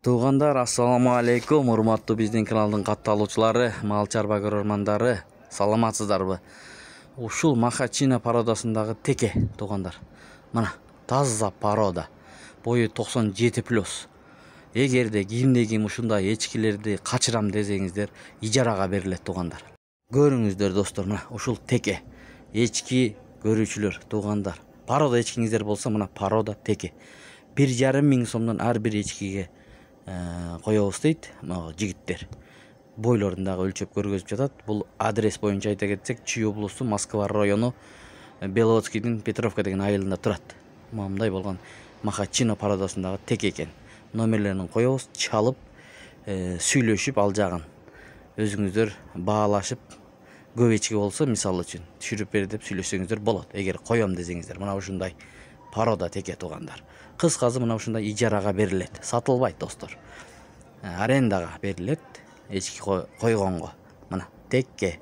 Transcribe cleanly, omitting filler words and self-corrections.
Туугандар, ассаламу алейкум, урматтуу биздин каналдын катталуучулары, мал чарба көрөрмандары, саламатсыздарбы? Ушул махачина породасындагы теке туугандар. Мына таза порода. Бою 97+. Эгерде кимде-ким ушундай эчкилерди качырам десеңиздер, ижарага берилет туугандар. Көрүңүздөр достор, мына ушул теке. Эчки көрүүчүлөр туугандар. Порода эчкиңиздер болсо, мына порода теке. 1,5 миң сомдон ар бир эчкиге коебуз дейт жигиттер. Бойлорун дагы өлчөп көргөзүп жатат. Бул адрес боюнча айта кетсек, Чүй облусу, Москва району, Беловодскийдин Петровка деген айылында турат. Мындай болгон махачина породасындагы теке экен. Номерлерин коебуз, чалып, сүйлөшүп ал жагын өзүңүздөр баалашып, көп эчки болсо, мисалы үчүн түшүрүп бер деп сүйлөшсөңүздөр болот. Эгер коем десеңиздер, мына ушундай порода теке туугандар. Кыскасы мына ушундай ижарага берилет. Сатылбайт достор. Арендага берилет эчки койгонго. Мына теке.